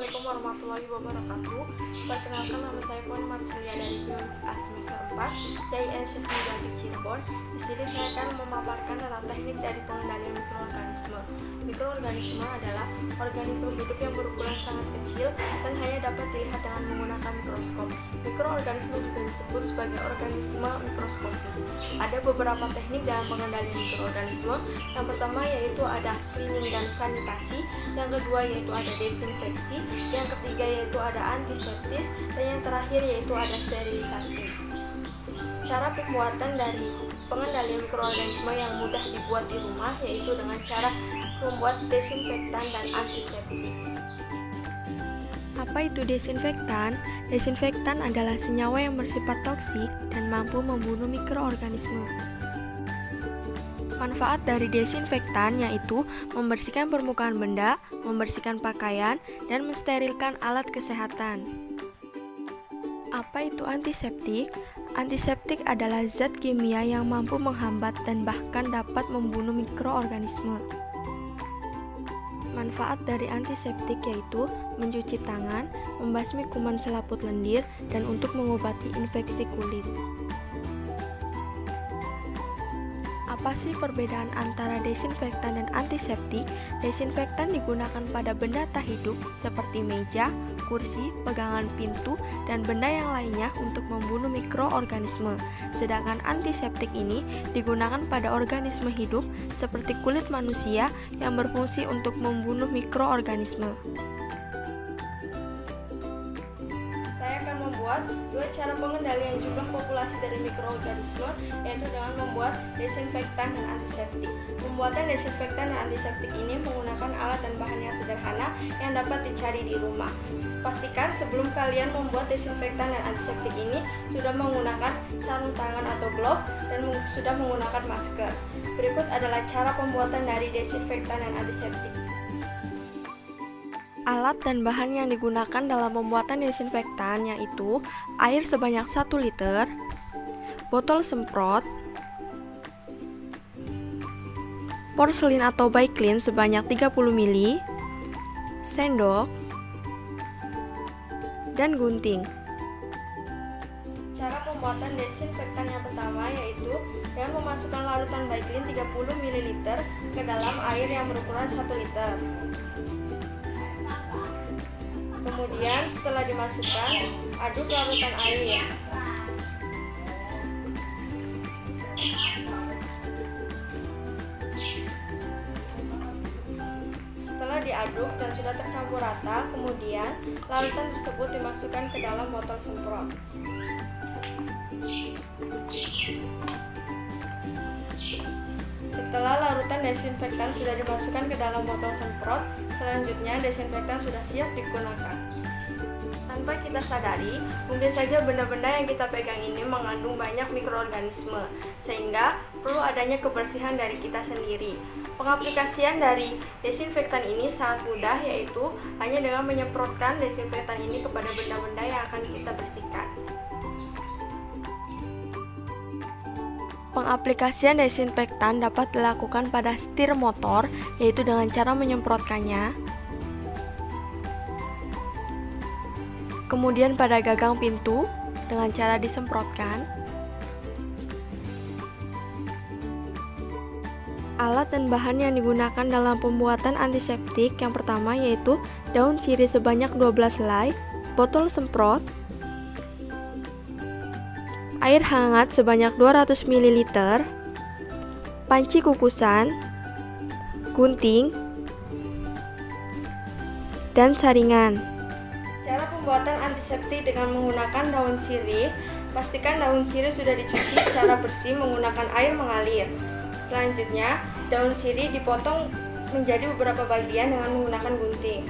Assalamualaikum warahmatullahi wabarakatuh. Perkenalkan, nama saya Puan Marcelia dari BIMA semester 4 dari Ancient University Cirebon. Di sini saya akan memaparkan tentang teknik dari pengendalian mikroorganisme. Mikroorganisme adalah organisme hidup yang berukuran sangat kecil dan hanya dapat dilihat dengan menggunakan mikroskop. Mikroorganisme juga disebut sebagai organisme mikroskopik. Ada beberapa teknik dalam pengendalian mikroorganisme. Yang pertama yaitu ada cleaning dan sanitasi, yang kedua yaitu ada desinfeksi, yang ketiga yaitu ada antiseptis, dan yang terakhir yaitu ada sterilisasi. Cara pembuatan dari pengendalian mikroorganisme yang mudah dibuat di rumah yaitu dengan cara membuat desinfektan dan antiseptik. Apa itu desinfektan? Desinfektan adalah senyawa yang bersifat toksik dan mampu membunuh mikroorganisme. Manfaat dari desinfektan yaitu membersihkan permukaan benda, membersihkan pakaian, dan mensterilkan alat kesehatan. Apa itu antiseptik? Antiseptik adalah zat kimia yang mampu menghambat dan bahkan dapat membunuh mikroorganisme. Manfaat dari antiseptik yaitu mencuci tangan, membasmi kuman selaput lendir, dan untuk mengobati infeksi kulit. Apa sih perbedaan antara desinfektan dan antiseptik? Desinfektan digunakan pada benda tak hidup seperti meja, kursi, pegangan pintu, dan benda yang lainnya untuk membunuh mikroorganisme. Sedangkan antiseptik ini digunakan pada organisme hidup seperti kulit manusia yang berfungsi untuk membunuh mikroorganisme. Membuat dua cara pengendalian jumlah populasi dari mikroorganisme, yaitu dengan membuat desinfektan dan antiseptik. Pembuatan desinfektan dan antiseptik ini menggunakan alat dan bahan yang sederhana yang dapat dicari di rumah. Pastikan sebelum kalian membuat desinfektan dan antiseptik ini sudah menggunakan sarung tangan atau glove dan sudah menggunakan masker. Berikut adalah cara pembuatan dari desinfektan dan antiseptik. Alat dan bahan yang digunakan dalam pembuatan desinfektan yaitu air sebanyak 1 liter, botol semprot, porselin atau Baiklin sebanyak 30 ml, sendok, dan gunting. Cara pembuatan desinfektan yang pertama yaitu dengan memasukkan larutan Baiklin 30 ml ke dalam air yang berukuran 1 liter. Kemudian setelah dimasukkan, aduk larutan air. Setelah diaduk dan sudah tercampur rata, kemudian larutan tersebut dimasukkan ke dalam botol semprot. Setelah larutan desinfektan sudah dimasukkan ke dalam botol semprot, selanjutnya desinfektan sudah siap digunakan. Tanpa kita sadari, mungkin saja benda-benda yang kita pegang ini mengandung banyak mikroorganisme, sehingga perlu adanya kebersihan dari kita sendiri. Pengaplikasian dari desinfektan ini sangat mudah, yaitu hanya dengan menyemprotkan desinfektan ini kepada benda-benda yang akan kita bersihkan. Pengaplikasian desinfektan dapat dilakukan pada setir motor, yaitu dengan cara menyemprotkannya. Kemudian pada gagang pintu dengan cara disemprotkan. Alat dan bahan yang digunakan dalam pembuatan antiseptik yang pertama yaitu daun sirih sebanyak 12 helai, botol semprot, air hangat sebanyak 200 ml, panci kukusan, gunting, dan saringan. Cara pembuatan antiseptik dengan menggunakan daun sirih. Pastikan daun sirih sudah dicuci secara bersih menggunakan air mengalir. Selanjutnya, daun sirih dipotong menjadi beberapa bagian dengan menggunakan gunting.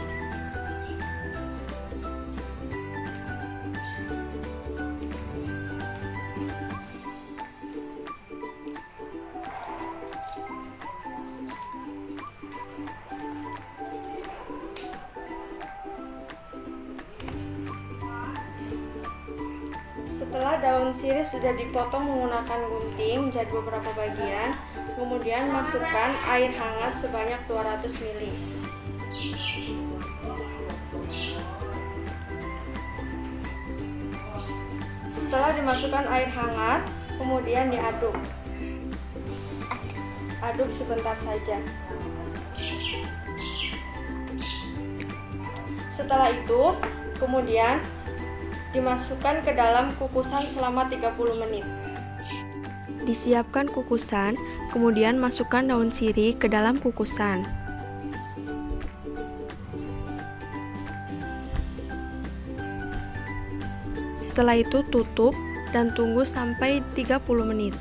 Setelah daun sirih sudah dipotong menggunakan gunting menjadi beberapa bagian, kemudian masukkan air hangat sebanyak 200 ml. Setelah dimasukkan air hangat, kemudian diaduk. Aduk sebentar saja. Setelah itu, kemudian dimasukkan ke dalam kukusan selama 30 menit. Disiapkan kukusan, kemudian masukkan daun sirih ke dalam kukusan. Setelah itu tutup dan tunggu sampai 30 menit.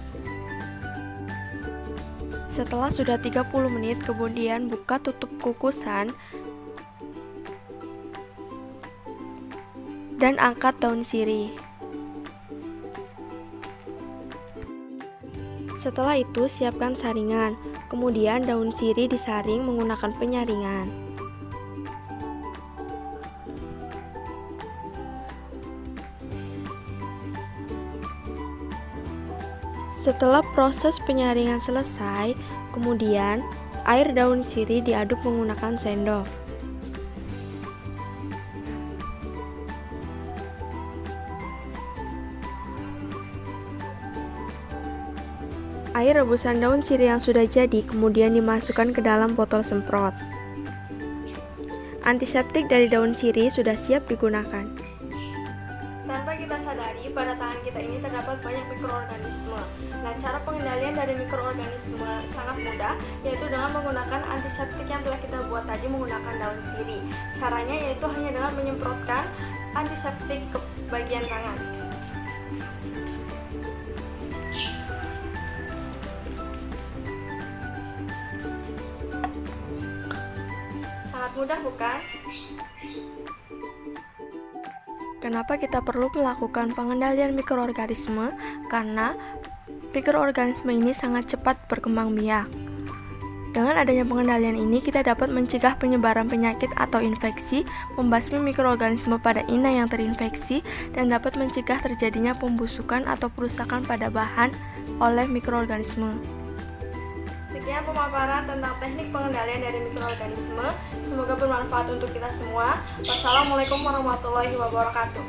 Setelah sudah 30 menit, kemudian buka tutup kukusan dan angkat daun sirih. Setelah itu siapkan saringan, kemudian daun sirih disaring menggunakan penyaringan. Setelah proses penyaringan selesai, kemudian air daun sirih diaduk menggunakan sendok. Air rebusan daun sirih yang sudah jadi kemudian dimasukkan ke dalam botol semprot. Antiseptik dari daun sirih sudah siap digunakan. Tanpa kita sadari, pada tangan kita ini terdapat banyak mikroorganisme. Nah, cara pengendalian dari mikroorganisme sangat mudah, yaitu dengan menggunakan antiseptik yang telah kita buat tadi menggunakan daun sirih. Caranya yaitu hanya dengan menyemprotkan antiseptik ke bagian tangan. Sangat mudah, bukan? Kenapa kita perlu melakukan pengendalian mikroorganisme? Karena mikroorganisme ini sangat cepat berkembang biak. Dengan adanya pengendalian ini, kita dapat mencegah penyebaran penyakit atau infeksi, membasmi mikroorganisme pada inang yang terinfeksi, dan dapat mencegah terjadinya pembusukan atau perusakan pada bahan oleh mikroorganisme. Sekian pemaparan tentang teknik pengendalian dari mikroorganisme. Semoga bermanfaat untuk kita semua. Wassalamualaikum warahmatullahi wabarakatuh.